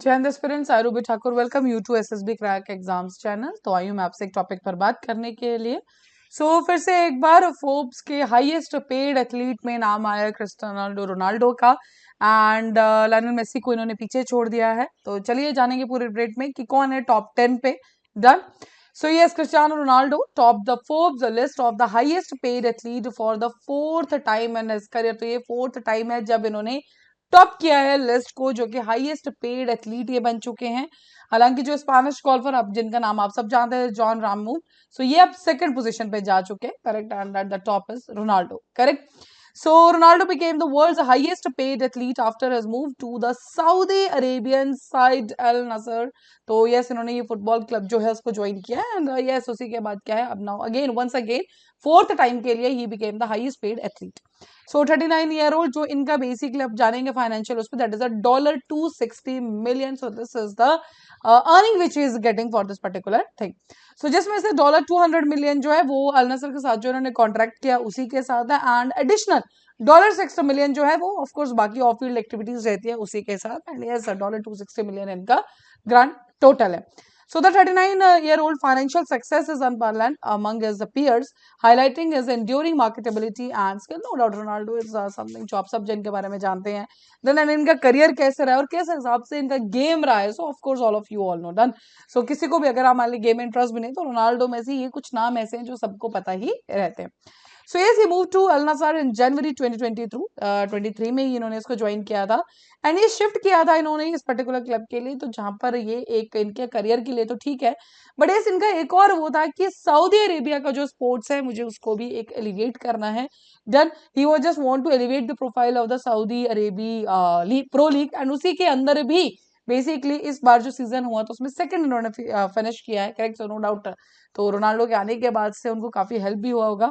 जय हिंद aspirants, I Ruby Thakur welcome you to SSB crack exams channel. तो आई हूँ मैं आपसे एक टॉपिक पर बात करने के लिए। फिर से एक बार फोर्ब्स के हाईएस्ट पेड एथलीट में नाम आया है क्रिस्टियानो रोनाल्डो का। एंड लायनल मेसी को इन्होंने पीछे छोड़ दिया है। तो चलिए जानेंगे पूरे अपडेट में कि कौन है टॉप 10 पे। Done. So yes, Cristiano Ronaldo top the Forbes list of the highest paid athlete for the fourth time in his career. तो ये फोर्थ टाइम है जब इन्होंने टॉप किया है लिस्ट को, जो कि हाईएस्ट पेड एथलीट ये बन चुके हैं। हालांकि जो स्पैनिश गोल्फर अब जिनका नाम आप सब जानते हैं, जॉन रामू, सो ये अब सेकंड पोजीशन पे जा चुके हैं। Correct, and at the top is Ronaldo. Correct. So Ronaldo became the world's highest paid athlete after his move to the Saudi Arabian side Al Nassr। तो यस, इन्होंने ये फुटबॉल क्लब जो है उसको ज्वाइन किया है। एंड यस, उसी के बाद क्या है, अब now again once again fourth time के लिए he became the highest paid athlete. So 39 year old, जो इनका बेसिकली अब जानेंगे फाइनेंशियल उस पर, that is $260 million। So this is the earning which is getting for this particular thing. So जिसमें से $200 million जो है वो अल नसर के साथ जो इन्होंने कॉन्ट्रैक्ट किया उसी के साथ है। एंड एडिशनल $60 million जो है वो ऑफ कोर्स बाकी ऑफ फील्ड एक्टिविटीज रहती है उसी के साथ। एंड यस, $260 million इनका ग्रांड टोटल है। So the 39-year-old financial success is unparalleled among his peers, highlighting his enduring marketability and skill. No doubt Ronaldo is something जो आप सब जिनके बारे में जानते हैं। Then इनका करियर कैसे रहा है और किस हिसाब से इनका गेम रहा है, so of course all of you all know। Done। So किसी को भी अगर आप मान ली गेम में इंटरेस्ट भी नहीं, तो रोनाल्डो में से ये कुछ नाम ऐसे हैं जो सबको पता ही रहते हैं। So yes, he move to Al Nassr in January 2023 में ही इन्होंने इसको ज्वाइन किया था। एंड ये शिफ्ट किया था इन्होंने इस पर्टिकुलर क्लब के लिए, तो जहां पर ये एक इनके करियर के लिए तो ठीक है, बट यस इनका एक और वो था कि सऊदी अरेबिया का जो स्पोर्ट्स है मुझे उसको भी एक एलिवेट करना है। Then he was just want to elevate the profile of the Saudi Arabi pro league. And उसी के अंदर भी बेसिकली इस बार जो सीजन हुआ तो उसमें सेकंड इन्होंने फिनिश किया है। Correct, so no doubt. तो रोनाल्डो के आने के बाद से उनको काफी हेल्प भी हुआ होगा।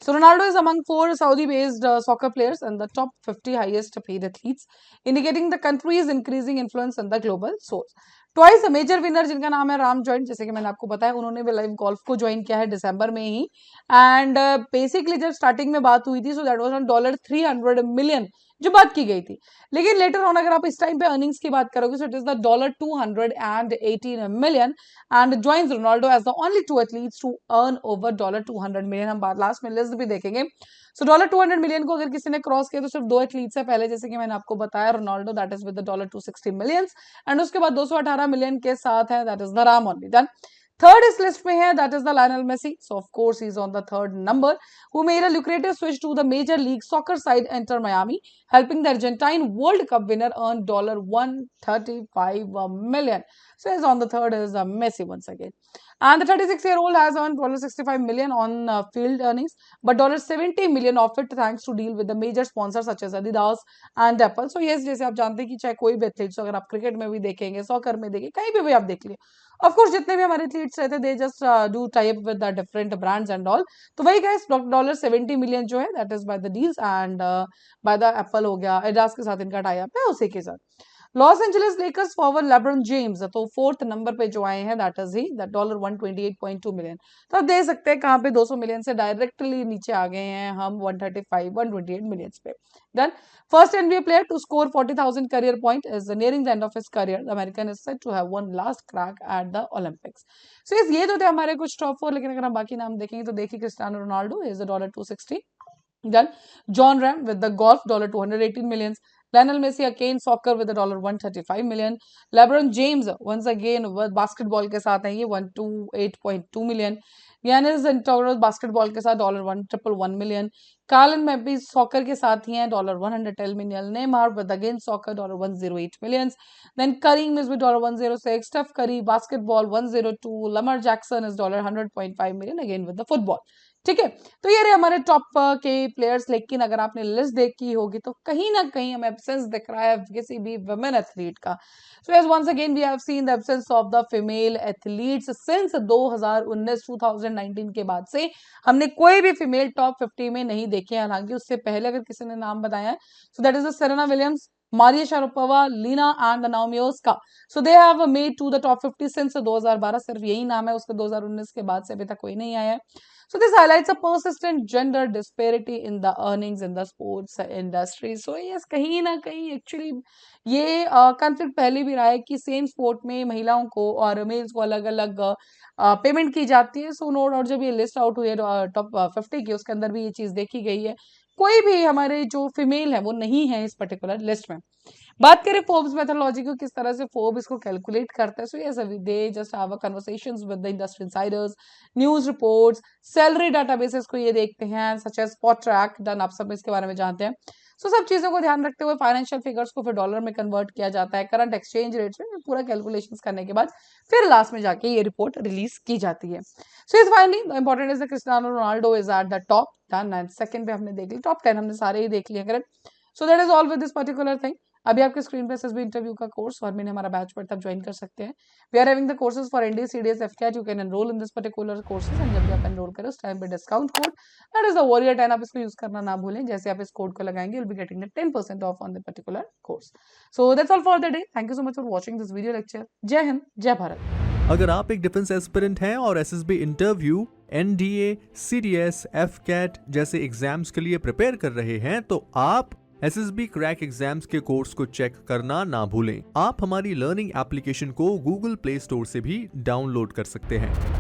So Ronaldo is among four Saudi-based soccer players and the top 50 highest paid athletes, indicating the country's increasing influence in the global source. Twice major winner जिनका नाम है राम जॉइंट, जैसे कि मैंने आपको बताया, उन्होंने भी लाइव गोल्फ को ज्वाइन किया है दिसंबर में ही। एंड बेसिकली जब स्टार्टिंग में बात हुई थी, so that was on $300 million जो बात की गई थी। लेकिन लेटर ऑन अगर आप इस टाइम पे अर्निंग्स की बात करोगे, so it is the $218 million and joins Ronaldo as the only two athletes to earn over $200 million। हम बात लास्ट में लिस्ट भी देखेंगे। सो $200 million को अगर किसी ने क्रॉस किया तो सिर्फ दो एथलीट्स है पहले, जैसे कि मैंने आपको बताया, Ronaldo that is with $260 million, and उसके बाद $218 million के साथ है that is the Rahm only. Done. Third इस लिस्ट में है that is the Lionel Messi. So of course he is on the third number, who made a lucrative switch to the major league soccer side Inter Miami, helping the Argentine World Cup winner earn $135 million. So he's on the third is Messi once again. And the 36-year-old has earned $65 million on field earnings, but $70 million of it thanks to deal with the major sponsors such as Adidas and Apple. So yes, जैसे आप जानते हैं कि चाहे कोई भी athletes, अगर आप क्रिकेट में भी देखेंगे, सॉकर में देखेंगे, कहीं भी आप देख लिए, ऑफ कोर्स जितने भी हमारे एथलीट्स रहते, they just do tie up with the different brands and all. तो वही गाइस, $70 million जो है that is by the deals and by the Apple हो गया, एडास के साथ इनका टाई अप है उसी के साथ। Los Angeles Lakers forward LeBron James तो फोर्थ नंबर पे जो आए हैं that is he that $128.2 million। तो आप देख सकते हैं कहाँ पे 200 मिलियन से डायरेक्टली नीचे आ गए हैं हम 128 मिलियंस पे। Then first NBA player to score 40,000 career point is nearing the end of his career. The American is set to have one last crack at the Olympics. So ये तो थे हमारे कुछ टॉप फोर, लेकिन अगर हम बाकी नाम देखेंगे तो देखिए, Cristiano Ronaldo is $260। Then John Ram with the golf $218 million. Lionel Messi again soccer with $135 million. LeBron James once again with basketball के साथ है ये $128.2 million. Giannis Antetokounmpo बास्केटबॉल के साथ $111 million. कार्लन में भी सॉकर के साथ ही हैं $110 million. Neymar with again soccer $108 million. Then Kareem is with $106. Steph Curry basketball 102. Lamar Jackson is $100.5 million again with the football. ठीक है, तो ये रहे हमारे टॉप के प्लेयर्स। लेकिन अगर आपने लिस्ट देखी होगी तो कहीं ना कहीं हमें एब्सेंस दिख रहा है किसी भी वुमेन एथलीट का। So as once again we have seen the absence of the female athletes since 2019 के बाद से हमने कोई भी फीमेल टॉप 50 में नहीं देखे। हालांकि उससे पहले अगर किसी ने नाम बताया है, so that is Serena Williams, Maria Sharapova, Lina and Naomi Osaka. So they have made to the top 50 since 2012. सिर्फ यही नाम है, उसके 2019 के बाद से अभी तक कोई नहीं आया है. So this highlights a persistent gender disparity in the earnings in the sports industry. So yes, कहीं ना कहीं actually ये conflict पहले भी रहा है कि same sport में महिलाओं को और मेल्स को अलग अलग पेमेंट की जाती है. सो नो डाउट जब ये लिस्ट आउट हुई है टॉप 50 की, उसके अंदर भी ये चीज देखी गई है. कोई भी हमारे जो फीमेल है वो नहीं है इस पर्टिकुलर लिस्ट में. बात करें फोर्ब्स मेथोडोलॉजी को, किस तरह से फोर्ब इसको कैलकुलेट करता है. So yes, they just have a conversations with the industry insiders, news reports, salary databases को ये देखते हैं, such as Spotrac done. आप सब इसके बारे में जानते हैं. सो सब चीजों को ध्यान रखते हुए फाइनेंशियल फिगर्स को फिर डॉलर में कन्वर्ट किया जाता है, करंट एक्सचेंज रेट्स में पूरा कैलकुलेशंस करने के बाद फिर लास्ट में जाके ये रिपोर्ट रिलीज की जाती है. सो इस finally important is the Cristiano Ronaldo is at the top 10 and second पे हमने देख ली, टॉप 10 हमने सारे ही देख लिए. Correct. So that is all with this particular thing. अभी आपके स्क्रीन पे एसएसबी इंटरव्यू का कोर्स और मैंने हमारा बैच पढ़ता, आप ज्वाइन कर सकते हैं. We are having the courses for NDA CDS AFCAT. You can enroll in this particular courses and जब भी आप एनरोल करें उस टाइम पे discount code that is the warrior 10 आप इसको यूज करना ना भूलें. जैसे आप इस कोड को लगाएंगे, you'll be getting the 10% of on the particular course. So that's all for the day. Thank you so much for watching this video lecture. जय हिंद, जय भारत. अगर आप एक डिफेंस एस्पिरेंट हैं और एसएसबी इंटरव्यू, एनडीए, सीडीएस, एफकेट जैसे एग्जाम्स के लिए प्रिपेयर कर रहे हैं तो आप एसएसबी क्रैक एग्जाम्स के कोर्स को चेक करना ना भूलें. आप हमारी लर्निंग एप्लीकेशन को गूगल प्ले स्टोर से भी डाउनलोड कर सकते हैं.